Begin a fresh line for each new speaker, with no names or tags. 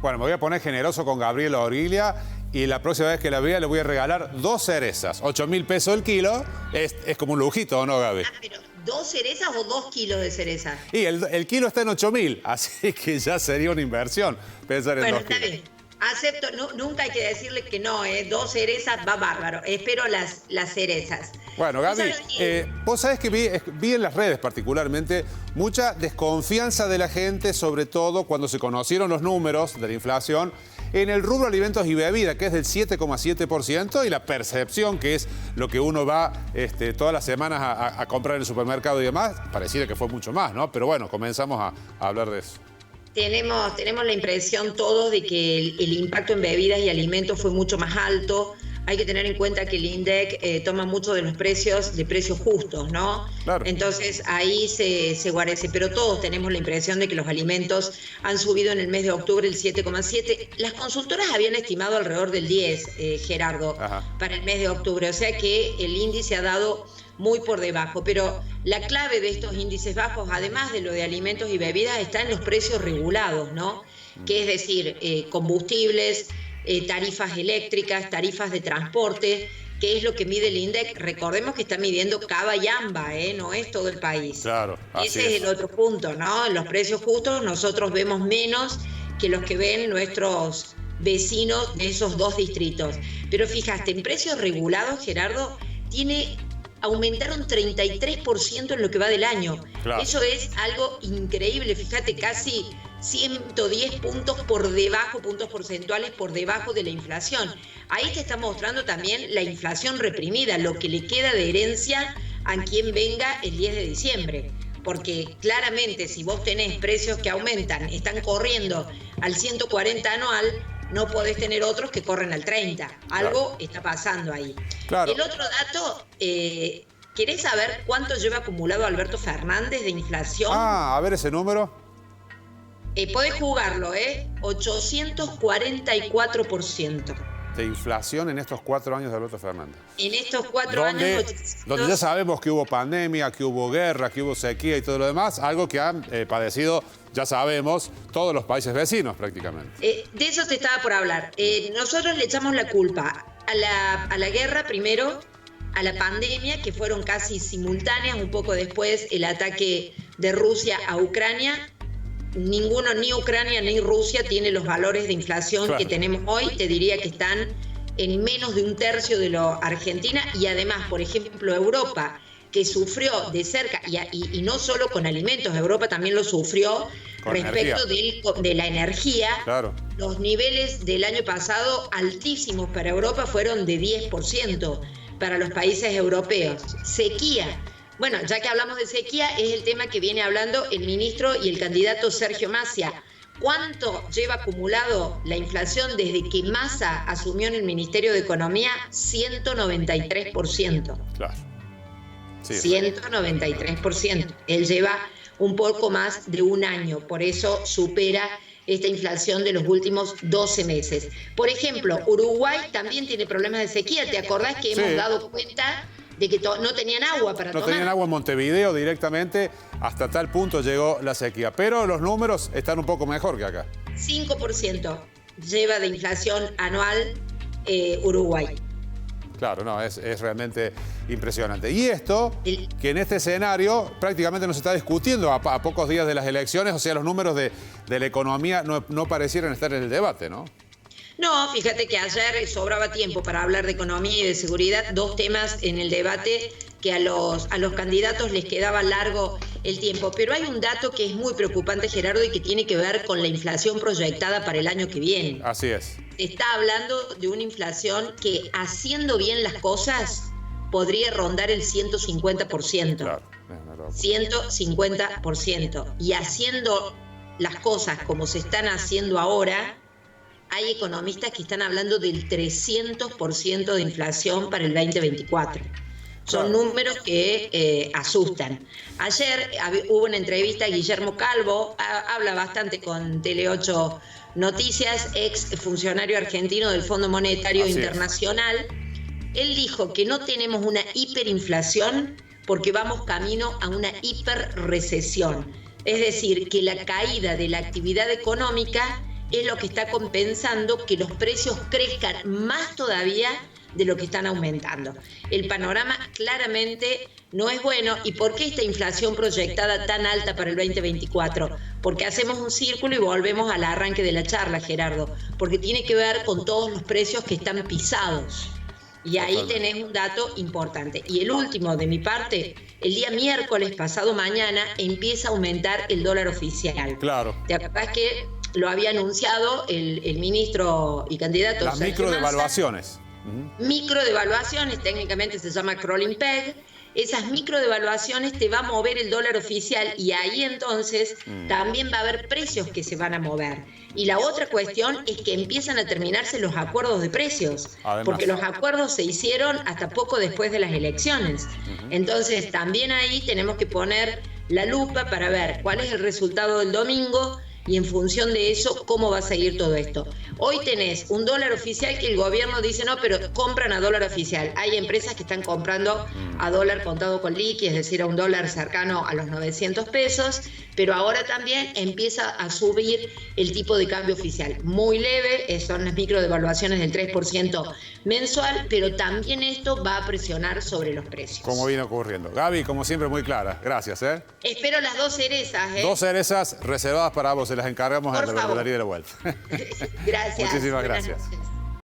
Bueno, me voy a poner generoso con Gabriela Orglia y la próxima vez que la vea le voy a regalar 2 cerezas. 8.000 pesos el kilo. Es como un lujito, ¿o no, Gaby?
Ah, pero ¿2 cerezas o 2 kilos de cereza?
Y el kilo está en 8.000, así que ya sería una inversión pensar en 2 kilos.
Está bien. Acepto, nunca hay que decirle que no, 2 cerezas va bárbaro. Espero las cerezas.
Bueno, Gaby, vos sabés que vi en las redes particularmente mucha desconfianza de la gente, sobre todo cuando se conocieron los números de la inflación en el rubro alimentos y bebida, que es del 7,7%, y la percepción, que es lo que uno va todas las semanas a comprar en el supermercado y demás, pareciera que fue mucho más, ¿no? Pero bueno, comenzamos a hablar de eso.
Tenemos la impresión todos de que el impacto en bebidas y alimentos fue mucho más alto. Hay que tener en cuenta que el INDEC toma mucho de los precios justos, ¿no?
Claro.
Entonces ahí se guarece, pero todos tenemos la impresión de que los alimentos han subido en el mes de octubre el 7,7%. Las consultoras habían estimado alrededor del 10%, Gerardo, para el mes de octubre, o sea que el índice ha dado muy por debajo, pero la clave de estos índices bajos, además de lo de alimentos y bebidas, está en los precios regulados, ¿no? Que es decir, combustibles, tarifas eléctricas, tarifas de transporte, que es lo que mide el INDEC. Recordemos que está midiendo Cava y AMBA, no es todo el país.
Claro,
ese es el otro punto, ¿no? En los precios justos nosotros vemos menos que los que ven nuestros vecinos de esos 2 distritos. Pero fíjate, en precios regulados, Gerardo, aumentaron 33% en lo que va del año. Claro. Eso es algo increíble, fíjate, casi 110 puntos porcentuales por debajo de la inflación. Ahí te está mostrando también la inflación reprimida, lo que le queda de herencia a quien venga el 10 de diciembre. Porque claramente si vos tenés precios que aumentan, están corriendo al 140 anual, no podés tener otros que corren al 30. Algo está pasando ahí. Claro. El otro dato, ¿querés saber cuánto lleva acumulado Alberto Fernández de inflación?
A ver ese número.
Podés jugarlo, 844%.
De inflación en estos 4 años de Alberto Fernández.
En estos 4 años...
Donde ya sabemos que hubo pandemia, que hubo guerra, que hubo sequía y todo lo demás, algo que han padecido, ya sabemos, todos los países vecinos prácticamente.
De eso te estaba por hablar. Nosotros le echamos la culpa a la guerra primero, a la pandemia, que fueron casi simultáneas, un poco después el ataque de Rusia a Ucrania. Ninguno, ni Ucrania ni Rusia, tiene los valores de inflación que tenemos hoy. Te diría que están en menos de 1/3 de lo Argentina. Y además, por ejemplo, Europa, que sufrió de cerca, y no solo con alimentos, Europa también lo sufrió con respecto de la energía. Claro. Los niveles del año pasado altísimos para Europa fueron de 10% para los países europeos. Sequía. Bueno, ya que hablamos de sequía, es el tema que viene hablando el ministro y el candidato Sergio Massa. ¿Cuánto lleva acumulado la inflación desde que Massa asumió en el Ministerio de Economía? 193%.
Claro.
Sí, 193%. Él lleva un poco más de un año, por eso supera esta inflación de los últimos 12 meses. Por ejemplo, Uruguay también tiene problemas de sequía. ¿Te acordás que hemos dado cuenta de que no tenían agua para tomar?
No tenían agua en Montevideo directamente, hasta tal punto llegó la sequía. Pero los números están un poco mejor que acá.
5% lleva de inflación anual Uruguay.
Claro, no, es realmente impresionante. Y esto, que en este escenario prácticamente no se está discutiendo a pocos días de las elecciones, o sea, los números de la economía no parecieran estar en el debate, ¿no?
No, fíjate que ayer sobraba tiempo para hablar de economía y de seguridad, 2 temas en el debate que a los candidatos les quedaba largo el tiempo. Pero hay un dato que es muy preocupante, Gerardo, y que tiene que ver con la inflación proyectada para el año que viene.
Así es.
Se está hablando de una inflación que, haciendo bien las cosas, podría rondar el 150%. Claro, 150%. Y haciendo las cosas como se están haciendo ahora, hay economistas que están hablando del 300% de inflación para el 2024. Son números que asustan. Ayer hubo una entrevista a Guillermo Calvo, habla bastante con Tele8 Noticias, ex funcionario argentino del Fondo Monetario Internacional. Él dijo que no tenemos una hiperinflación porque vamos camino a una hiperrecesión. Es decir, que la caída de la actividad económica es lo que está compensando que los precios crezcan más todavía de lo que están aumentando. El panorama claramente no es bueno. ¿Y por qué esta inflación proyectada tan alta para el 2024? Porque hacemos un círculo y volvemos al arranque de la charla, Gerardo, porque tiene que ver con todos los precios que están pisados. Y ahí tenés un dato importante. Y el último de mi parte, el día miércoles, pasado mañana, empieza a aumentar el dólar oficial.
Claro.
¿Te acordás que lo había anunciado el ministro y candidato?
Las microdevaluaciones.
Microdevaluaciones, técnicamente se llama crawling peg. Esas microdevaluaciones te va a mover el dólar oficial y ahí entonces también va a haber precios que se van a mover. Y la otra cuestión es que empiezan a terminarse los acuerdos de precios, porque los acuerdos se hicieron hasta poco después de las elecciones. Entonces también ahí tenemos que poner la lupa para ver cuál es el resultado del domingo y en función de eso, cómo va a seguir todo esto. Hoy tenés un dólar oficial que el gobierno dice, no, pero compran a dólar oficial. Hay empresas que están comprando a dólar contado con liqui, es decir, a un dólar cercano a los 900 pesos, pero ahora también empieza a subir el tipo de cambio oficial. Muy leve, son las microdevaluaciones del 3% mensual, pero también esto va a presionar sobre los precios.
Como viene ocurriendo. Gaby, como siempre, muy clara. Gracias, ¿eh?
Espero las 2 cerezas, ¿eh?
2 cerezas reservadas para vos, se las encargamos en la Verdulería de la Vuelta.
Gracias.
Muchísimas gracias.